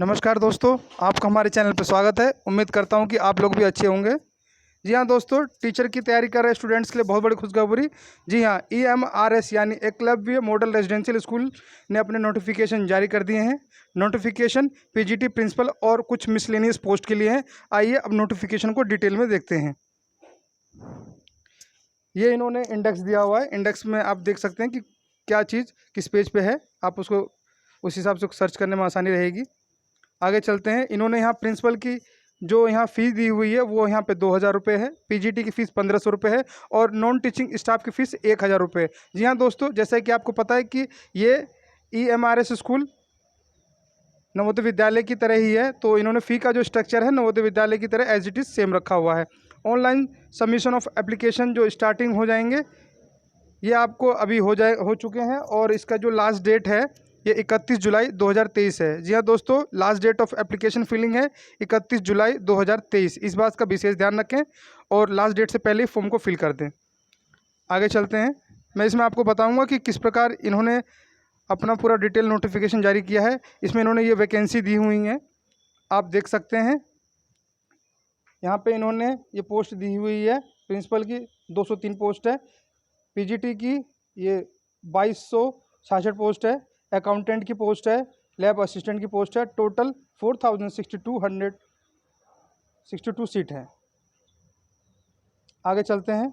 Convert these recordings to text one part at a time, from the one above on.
नमस्कार दोस्तों, आपका हमारे चैनल पर स्वागत है। उम्मीद करता हूं कि आप लोग भी अच्छे होंगे। जी हाँ दोस्तों, टीचर की तैयारी कर रहे स्टूडेंट्स के लिए बहुत बड़ी खुशखबरी। जी हाँ, EMRS यानी एकलव्य मॉडल रेजिडेंशियल स्कूल ने अपने नोटिफिकेशन जारी कर दिए हैं। नोटिफिकेशन PGT प्रिंसिपल और कुछ मिसलेनियस पोस्ट के लिए हैं। आइए अब नोटिफिकेशन को डिटेल में देखते हैं। ये इन्होंने इंडेक्स दिया हुआ है। इंडेक्स में आप देख सकते हैं कि क्या चीज़ किस पेज पे है। आप उसको उस हिसाब से सर्च करने में आसानी रहेगी। आगे चलते हैं। इन्होंने यहाँ प्रिंसिपल की जो यहाँ फ़ीस दी हुई है वो यहाँ पे 2000 रुपये है। PGT की फ़ीस 1500 रुपये है और नॉन टीचिंग स्टाफ की फ़ीस 1000 रुपये है। जी हाँ दोस्तों, जैसा कि आपको पता है कि ये EMRS स्कूल नवोदय विद्यालय की तरह ही है, तो इन्होंने फ़ी का जो स्ट्रक्चर है नवोदय विद्यालय की तरह एज इट इज़ सेम रखा हुआ है। ऑनलाइन सबमिशन ऑफ एप्लीकेशन जो स्टार्टिंग हो जाएंगे ये आपको अभी हो चुके हैं और इसका जो लास्ट डेट है ये 31 जुलाई 2023 है। जी हाँ दोस्तों, last date of application filling है 31 जुलाई 2023। इस बात का विशेष ध्यान रखें और लास्ट डेट से पहले फॉर्म को फिल कर दें। आगे चलते हैं। मैं इसमें आपको बताऊंगा कि किस प्रकार इन्होंने अपना पूरा डिटेल नोटिफिकेशन जारी किया है। इसमें इन्होंने ये वैकेंसी दी हुई हैं, आप देख सकते हैं। यहाँ पे इन्होंने ये पोस्ट दी हुई है। प्रिंसिपल की 203 पोस्ट है। PGT की ये 2266 पोस्ट है। अकाउंटेंट की पोस्ट है। लैब असिस्टेंट की पोस्ट है। टोटल 4062 सीट है। आगे चलते हैं।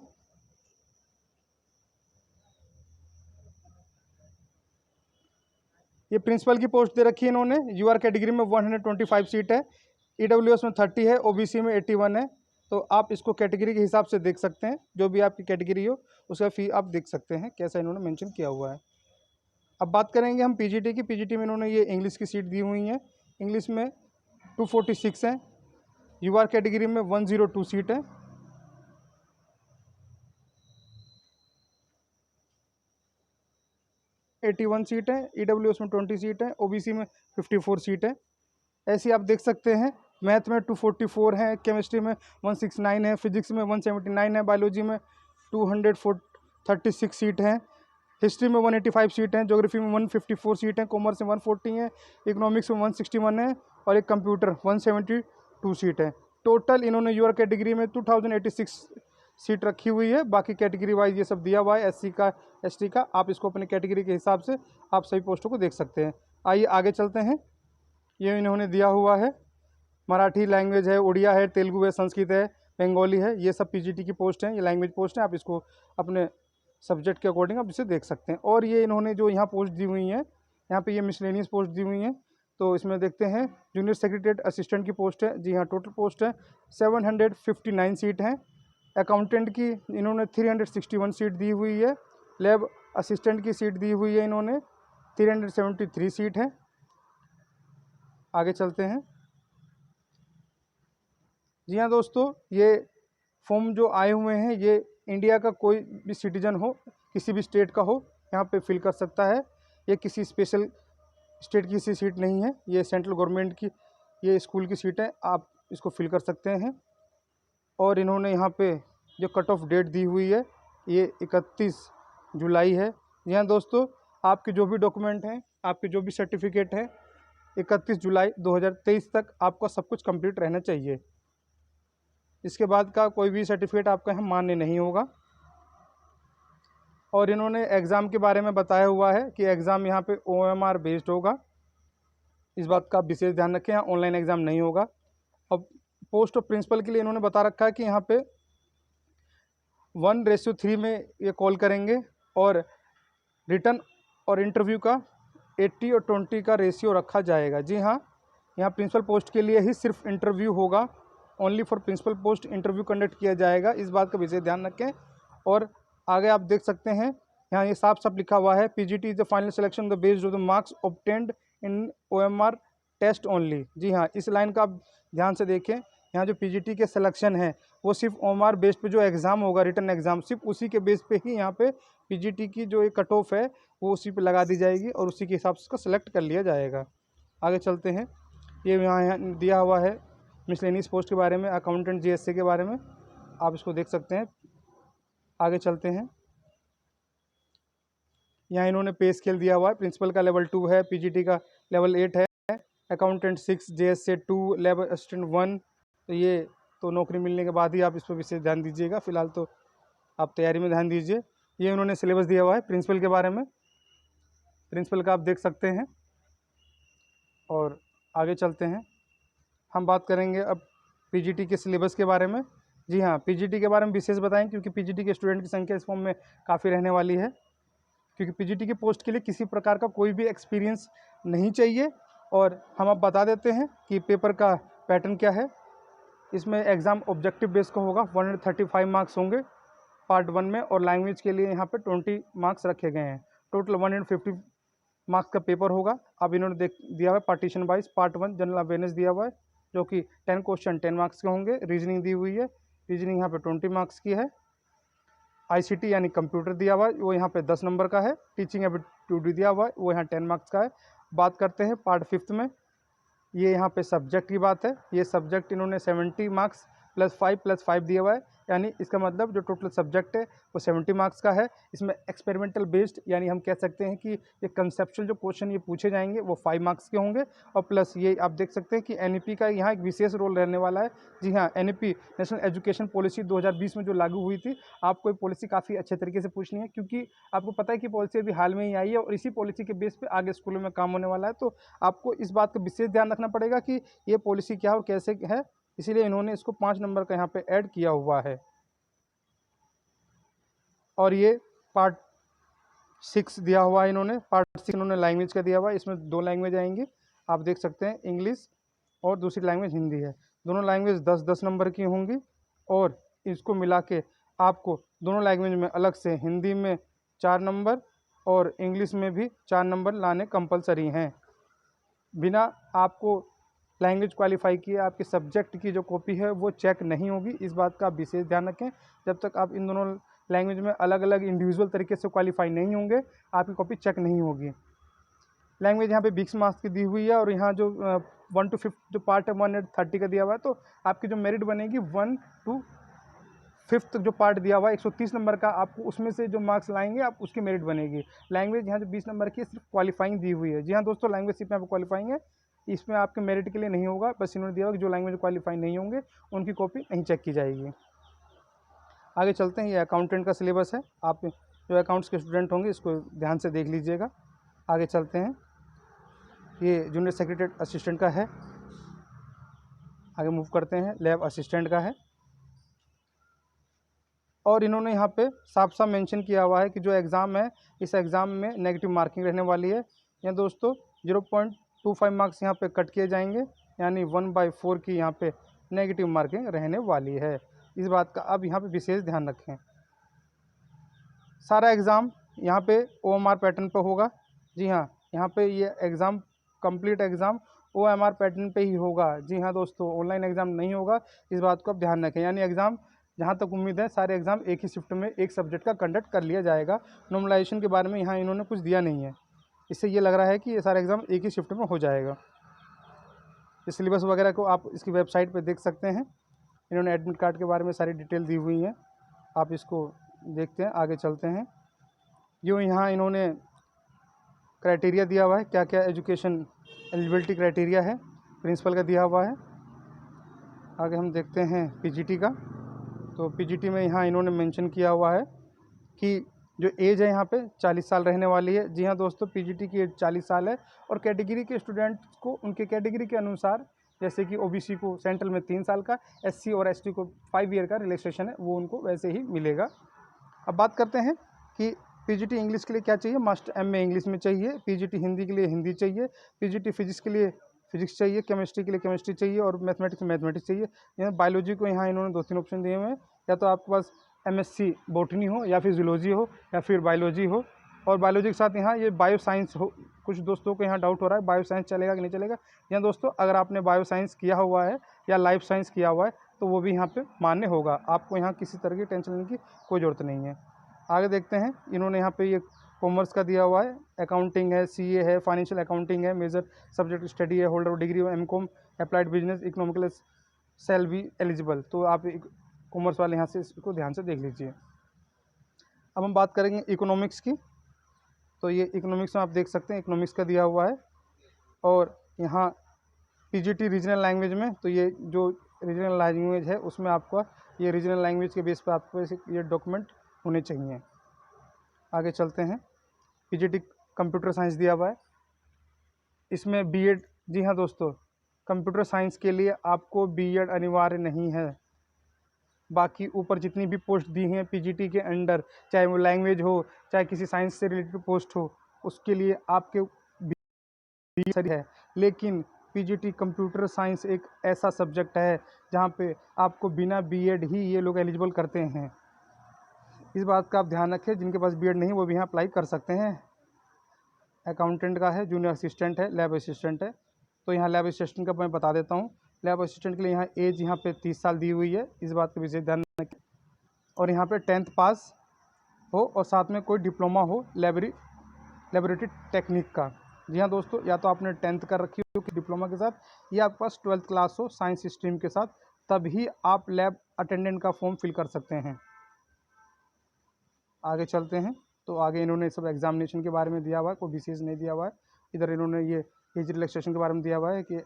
ये प्रिंसिपल की पोस्ट दे रखी है इन्होंने। UR कैटेगरी में 125 सीट है। EWS में 30 है। OBC में 81 है। तो आप इसको कैटेगरी के हिसाब से देख सकते हैं। जो भी आपकी कैटेगरी हो उसका फ़ी आप देख सकते हैं कैसा इन्होंने मेंशन किया हुआ है। अब बात करेंगे हम PGT की। PGT में इन्होंने ये इंग्लिश की सीट दी हुई है। इंग्लिश में 246 है। UR कैटेगरी में 102 सीट है। वन सीट है। EWS में 20 सीट है। OBC में 54 सीट है। ऐसे आप देख सकते हैं। मैथ में 244 है। केमिस्ट्री में 169 है। फिजिक्स में 179 है। बायोलॉजी में 236 सीट हैं। हिस्ट्री में 185 सीट हैं। ज्योग्राफी में 154 सीट हैं। कॉमर्स में 140 है। इकोनॉमिक्स में 161 है और एक कंप्यूटर 172 सीट है। टोटल इन्होंने यूआर कैटेगरी में 2086 सीट रखी हुई है। बाकी कैटेगरी वाइज ये सब दिया हुआ है। SC का, ST का, आप इसको अपने कैटेगरी के हिसाब से आप सभी पोस्टों को देख सकते हैं। आइए आगे चलते हैं। ये इन्होंने दिया हुआ है। मराठी लैंग्वेज है, उड़िया है, तेलुगु है, संस्कृत है, बंगाली है। ये सब PGT की पोस्ट हैं। ये लैंग्वेज पोस्ट हैं। आप इसको अपने सब्जेक्ट के अकॉर्डिंग आप इसे देख सकते हैं। और ये इन्होंने जो यहाँ पोस्ट दी हुई हैं, यहाँ पे ये मिसलेनियस पोस्ट दी हुई हैं। तो इसमें देखते हैं। जूनियर सेक्रेटरीट असिस्टेंट की पोस्ट है। जी हाँ, टोटल पोस्ट है 759 सीट हैं। अकाउंटेंट की इन्होंने 361 सीट दी हुई है। लैब असिस्टेंट की सीट दी हुई है इन्होंने 373 सीट है। आगे चलते हैं। जी हाँ दोस्तों, ये फॉर्म जो आए हुए हैं ये इंडिया का कोई भी सिटीजन हो, किसी भी स्टेट का हो, यहाँ पे फिल कर सकता है। ये किसी स्पेशल स्टेट की सी सीट नहीं है। ये सेंट्रल गवर्नमेंट की ये स्कूल की सीट है। आप इसको फिल कर सकते हैं। और इन्होंने यहाँ पे जो कट ऑफ डेट दी हुई है ये 31 जुलाई है। जी हाँ दोस्तों, आपके जो भी डॉक्यूमेंट हैं, आपके जो भी सर्टिफिकेट हैं, 31 जुलाई 2023 तक आपका सब कुछ कंप्लीट रहना चाहिए। इसके बाद का कोई भी सर्टिफिकेट आपका यहाँ मान्य नहीं होगा। और इन्होंने एग्ज़ाम के बारे में बताया हुआ है कि एग्ज़ाम यहाँ पे OMR बेस्ड होगा। इस बात का विशेष ध्यान रखें, यहाँ ऑनलाइन एग्ज़ाम नहीं होगा। अब पोस्ट ऑफ प्रिंसिपल के लिए इन्होंने बता रखा है कि यहाँ पे 1:3 में ये कॉल करेंगे और रिटर्न और इंटरव्यू का 80 और 20 का रेशियो रखा जाएगा। जी हाँ, यहाँ प्रिंसिपल पोस्ट के लिए ही सिर्फ इंटरव्यू होगा। Only for principal post interview conduct किया जाएगा। इस बात का विशेष ध्यान रखें। और आगे आप देख सकते हैं, यहाँ ये साफ साफ लिखा हुआ है, PGT is the final selection the based of the marks obtained in OMR test only. जी हाँ, इस लाइन का आप ध्यान से देखें। यहाँ जो PGT के सिलेक्शन है वो सिर्फ OMR बेस्ड पे जो एग्ज़ाम होगा, रिटर्न एग्ज़ाम, सिर्फ उसी के बेस पे ही यहाँ पे PGT की जो एक कट ऑफ है वो उसी पे लगा दी जाएगी और उसी के हिसाब से उसका सेलेक्ट कर लिया जाएगा। आगे चलते हैं। ये यहाँ दिया हुआ है मिसलेनियस पोस्ट के बारे में, अकाउंटेंट GSC के बारे में, आप इसको देख सकते हैं। आगे चलते हैं। यहाँ इन्होंने पे स्केल दिया हुआ है। प्रिंसिपल का लेवल 2 है, PGT का लेवल 8 है। Accountant 6, JSA 2, lab assistant 1। तो ये तो नौकरी मिलने के बाद ही आप इस पर विशेष ध्यान दीजिएगा, फिलहाल तो आप तैयारी में ध्यान दीजिए। ये उन्होंने सिलेबस दिया हुआ है प्रिंसिपल के बारे में, प्रिंसिपल का आप देख सकते हैं। और आगे चलते हैं, हम बात करेंगे अब पीजीटी के सिलेबस के बारे में। जी हाँ, पीजीटी के बारे में विशेष बताएं क्योंकि पीजीटी के स्टूडेंट की संख्या इस फॉर्म में काफ़ी रहने वाली है, क्योंकि पीजीटी के पोस्ट के लिए किसी प्रकार का कोई भी एक्सपीरियंस नहीं चाहिए। और हम अब बता देते हैं कि पेपर का पैटर्न क्या है। इसमें एग्ज़ाम ऑब्जेक्टिव बेस का होगा, 135 मार्क्स होंगे पार्ट 1 में, और लैंग्वेज के लिए यहाँ पे 20 मार्क्स रखे गए हैं। टोटल 150 मार्क्स का पेपर होगा। अब इन्होंने दिया हुआ है partition wise. Part 1 general awareness दिया हुआ है, जो कि 10 क्वेश्चन 10 मार्क्स के होंगे। रीजनिंग दी हुई है, रीजनिंग यहाँ पे 20 मार्क्स की है। आईसीटी यानी कंप्यूटर दिया हुआ है, वो यहाँ पे 10 नंबर का है। टीचिंग एप्टीट्यूड दिया हुआ है, वो यहाँ 10 मार्क्स का है। बात करते हैं पार्ट 5 में, ये यहाँ पे सब्जेक्ट की बात है। ये सब्जेक्ट इन्होंने 70 मार्क्स +5 दिया हुआ है, यानी इसका मतलब जो टोटल सब्जेक्ट है वो 70 मार्क्स का है। इसमें एक्सपेरिमेंटल बेस्ड, यानी हम कह सकते हैं कि ये कंसेप्चुअल जो क्वेश्चन ये पूछे जाएंगे वो 5 मार्क्स के होंगे। और प्लस ये आप देख सकते हैं कि एनईपी का यहाँ एक विशेष रोल रहने वाला है। जी हाँ, एनईपी नेशनल एजुकेशन पॉलिसी 2020 में जो लागू हुई थी, आपको ये पॉलिसी काफ़ी अच्छे तरीके से पूछनी है, क्योंकि आपको पता है कि पॉलिसी अभी हाल में ही आई है और इसी पॉलिसी के बेस पर आगे स्कूलों में काम होने वाला है। तो आपको इस बात का विशेष ध्यान रखना पड़ेगा कि ये पॉलिसी क्या और कैसे है, इसीलिए इन्होंने इसको 5 नंबर का यहाँ पे ऐड किया हुआ है। और ये पार्ट 6 दिया हुआ है इन्होंने, पार्ट 6 इन्होंने लैंग्वेज का दिया हुआ है। इसमें 2 लैंग्वेज आएंगी, आप देख सकते हैं, इंग्लिश और दूसरी लैंग्वेज हिंदी है। दोनों लैंग्वेज 10-10 नंबर की होंगी, और इसको मिला के आपको दोनों लैंग्वेज में अलग से हिंदी में 4 नंबर और इंग्लिश में भी 4 नंबर लाने कंपलसरी हैं। बिना आपको लैंग्वेज क्वालिफाई किए आपके सब्जेक्ट की जो कॉपी है वो चेक नहीं होगी, इस बात का आप विशेष ध्यान रखें। जब तक आप इन दोनों लैंग्वेज में अलग अलग इंडिविजुअल तरीके से क्वालिफाई नहीं होंगे, आपकी कॉपी चेक नहीं होगी। लैंग्वेज यहाँ पे 20 मार्क्स की दी हुई है, और यहाँ जो 1 to 5 जो पार्ट है 130 का दिया हुआ है। तो आपकी जो मेरिट बनेगी 1 to 5 जो पार्ट दिया हुआ है 130 नंबर का, आपको उसमें से जो मार्क्स लाएंगे आप उसकी मेरिट बनेगी। लैंग्वेज यहाँ जो 20 नंबर की सिर्फ क्वालिफाइंग दी हुई है। जी हाँ दोस्तों, लैंग्वेज सिर्फ यहाँ पर क्वालिफाइंग है, इसमें आपके मेरिट के लिए नहीं होगा। बस इन्होंने दिया होगा कि जो लैंग्वेज क्वालिफाई नहीं होंगे उनकी कॉपी नहीं चेक की जाएगी। आगे चलते हैं, ये अकाउंटेंट का सिलेबस है। आप जो अकाउंट्स के स्टूडेंट होंगे इसको ध्यान से देख लीजिएगा। आगे चलते हैं, ये जूनियर सेक्रेटरी असिस्टेंट का है। आगे मूव करते हैं, लैब असिस्टेंट का है। और इन्होंने यहाँ पे साफ साफ मेंशन किया हुआ है कि जो एग्ज़ाम है, इस एग्ज़ाम में नेगेटिव मार्किंग रहने वाली है। यहाँ दोस्तों 0.25 मार्क्स यहाँ पे कट किए जाएंगे, यानी 1/4 की यहाँ पे नेगेटिव मार्किंग रहने वाली है। इस बात का अब यहाँ पे विशेष ध्यान रखें। सारा एग्ज़ाम यहाँ पे OMR पैटर्न पर होगा। जी हाँ, यहाँ पे ये exam complete exam OMR pattern पे ही होगा। जी हाँ दोस्तों, ऑनलाइन एग्ज़ाम नहीं होगा, इस बात को आप ध्यान रखें। यानी एग्ज़ाम जहाँ तक उम्मीद है सारे एग्ज़ाम एक ही शिफ्ट में एक सब्जेक्ट का कंडक्ट कर लिया जाएगा। नॉर्मलाइजेशन के बारे में यहाँ इन्होंने कुछ दिया नहीं है, इससे ये लग रहा है कि ये सारा एग्ज़ाम एक ही शिफ्ट में हो जाएगा। इस सिलेबस वगैरह को आप इसकी वेबसाइट पर देख सकते हैं। इन्होंने एडमिट कार्ड के बारे में सारी डिटेल दी हुई हैं, आप इसको देखते हैं। आगे चलते हैं, यूँ यहाँ इन्होंने क्राइटेरिया दिया हुआ है, क्या क्या एजुकेशन एलिजिबिलिटी क्राइटेरिया है, प्रिंसिपल का दिया हुआ है। आगे हम देखते हैं पीजीटी का। तो पीजीटी में यहाँ इन्होंने मेंशन किया हुआ है कि जो एज है यहाँ पे 40 साल रहने वाली है। जी हाँ दोस्तों, पीजीटी की एज 40 साल है, और कैटेगरी के स्टूडेंट्स को उनके कैटेगरी के अनुसार, जैसे कि ओबीसी को सेंट्रल में 3 साल का, एससी और एसटी को 5 ईयर का रिलैक्सेशन है, वो उनको वैसे ही मिलेगा। अब बात करते हैं कि पीजीटी इंग्लिश के लिए क्या चाहिए। मस्ट एमए इंग्लिश में चाहिए। पीजीटी हिंदी के लिए हिंदी चाहिए। पीजीटी फिजिक्स के लिए फिजिक्स चाहिए। केमिस्ट्री के लिए केमिस्ट्री चाहिए, और मैथमेटिक्स में मैथमेटिक्स चाहिए। यहाँ बायोलॉजी को यहाँ इन्होंने 2-3 ऑप्शन दिए हुए हैं, या तो आपके पास एमएससी बॉटनी हो, या फिर जूलॉजी हो, या फिर बायोलॉजी हो। और बायोलॉजी के साथ यहाँ ये बायो साइंस हो। कुछ दोस्तों को यहाँ डाउट हो रहा है बायो साइंस चलेगा कि नहीं चलेगा। यहाँ दोस्तों, अगर आपने बायो साइंस किया हुआ है या लाइफ साइंस किया हुआ है तो वो भी यहाँ पे मान्य होगा। आपको यहाँ किसी तरह की टेंशन लेने की कोई ज़रूरत नहीं है। आगे देखते हैं, इन्होंने यहाँ पे ये कॉमर्स का दिया हुआ है, अकाउंटिंग है, सीए है, फाइनेंशियल अकाउंटिंग है, मेजर सब्जेक्ट स्टडी है, holder of degree MCom, applied business, economical cell भी एलिजिबल। तो आप कॉमर्स वाले यहाँ से इसको ध्यान से देख लीजिए। अब हम बात करेंगे इकोनॉमिक्स की। तो ये इकोनॉमिक्स में आप देख सकते हैं, इकोनॉमिक्स का दिया हुआ है, और यहाँ पीजीटी रीजनल लैंग्वेज में, तो ये जो रीजनल लैंग्वेज है उसमें आपका ये रीजनल लैंग्वेज के बेस पर आपको ये डॉक्यूमेंट होने चाहिए। आगे चलते हैं। पीजीटी कंप्यूटर साइंस दिया हुआ है, इसमें बीएड, जी हाँ दोस्तों, कंप्यूटर साइंस के लिए आपको बीएड अनिवार्य नहीं है। बाकी ऊपर जितनी भी पोस्ट दी हैं पीजीटी के अंडर, चाहे वो लैंग्वेज हो चाहे किसी साइंस से रिलेटेड पोस्ट हो, उसके लिए आपके बीएड है। लेकिन पीजीटी कंप्यूटर साइंस एक ऐसा सब्जेक्ट है जहाँ पे आपको बिना बीएड ही ये लोग एलिजिबल करते हैं। इस बात का आप ध्यान रखें, जिनके पास बीएड नहीं वो भी यहाँ अप्लाई कर सकते हैं। अकाउंटेंट का है, जूनियर असिस्टेंट है, लैब असिस्टेंट है। तो यहाँ लैब असिस्टेंट का मैं बता देता हूँ। लैब असिस्टेंट के लिए यहाँ एज यहाँ पे 30 साल दी हुई है, इस बात का विशेष ध्यान रखें। और यहाँ पे 10th पास हो और साथ में कोई डिप्लोमा हो लेबोरेटरी टेक्निक का। जी हाँ दोस्तों, या तो आपने 10th कर रखी हो कि डिप्लोमा के साथ, या आपके पास 12th क्लास हो साइंस स्ट्रीम के साथ, तभी आप लैब अटेंडेंट का फॉर्म फिल कर सकते हैं। आगे चलते हैं। तो आगे इन्होंने सब एग्जामिनेशन के बारे में दिया हुआ है, कोई विशेष नहीं दिया हुआ है। इधर इन्होंने ये एज रिलैक्सेशन के बारे में दिया हुआ है कि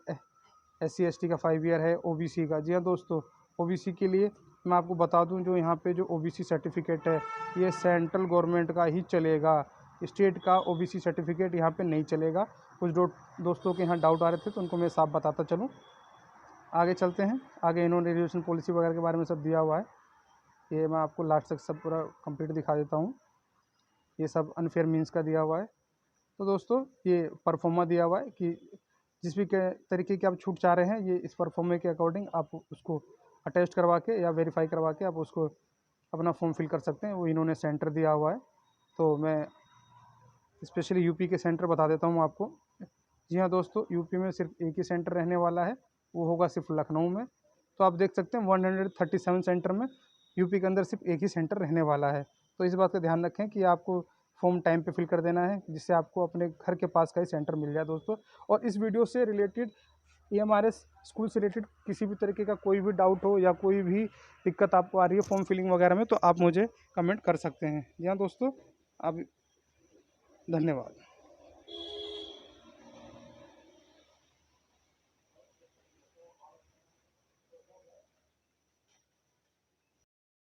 SC/ST का 5 ईयर है, OBC का। जी हाँ दोस्तों, OBC के लिए मैं आपको बता दूं, जो यहाँ पे जो OBC सर्टिफिकेट है ये सेंट्रल गवर्नमेंट का ही चलेगा, स्टेट का OBC सर्टिफिकेट यहाँ पे नहीं चलेगा। कुछ दोस्तों के यहाँ डाउट आ रहे थे तो उनको मैं साफ बताता चलूँ। आगे चलते हैं। आगे इन्होंने रिजर्वेशन पॉलिसी वगैरह के बारे में सब दिया हुआ है, ये मैं आपको लास्ट तक सब पूरा कंप्लीट दिखा देता हूँ। ये सब अनफेयर मीन्स का दिया हुआ है। तो दोस्तों ये परफॉर्मा दिया हुआ है कि जिस भी तरीके की आप छूट चाह रहे हैं, ये इस परफॉर्मे के अकॉर्डिंग आप उसको अटेस्ट करवा के या वेरीफाई करवा के आप उसको अपना फॉर्म फिल कर सकते हैं। वो इन्होंने सेंटर दिया हुआ है, तो मैं स्पेशली यूपी के सेंटर बता देता हूँ आपको। जी हाँ दोस्तों, यूपी में सिर्फ एक ही सेंटर रहने वाला है, वो होगा सिर्फ लखनऊ में। तो आप देख सकते हैं 137 सेंटर में यूपी के अंदर सिर्फ एक ही सेंटर रहने वाला है। तो इस बात का ध्यान रखें कि आपको फॉर्म टाइम पे फिल कर देना है, जिससे आपको अपने घर के पास का ही सेंटर मिल जाए दोस्तों। और इस वीडियो से रिलेटेड EMRS स्कूल से रिलेटेड किसी भी तरीके का कोई भी डाउट हो या कोई भी दिक्कत आपको आ रही है फॉर्म फिलिंग वगैरह में, तो आप मुझे कमेंट कर सकते हैं। जी हाँ दोस्तों, आप धन्यवाद।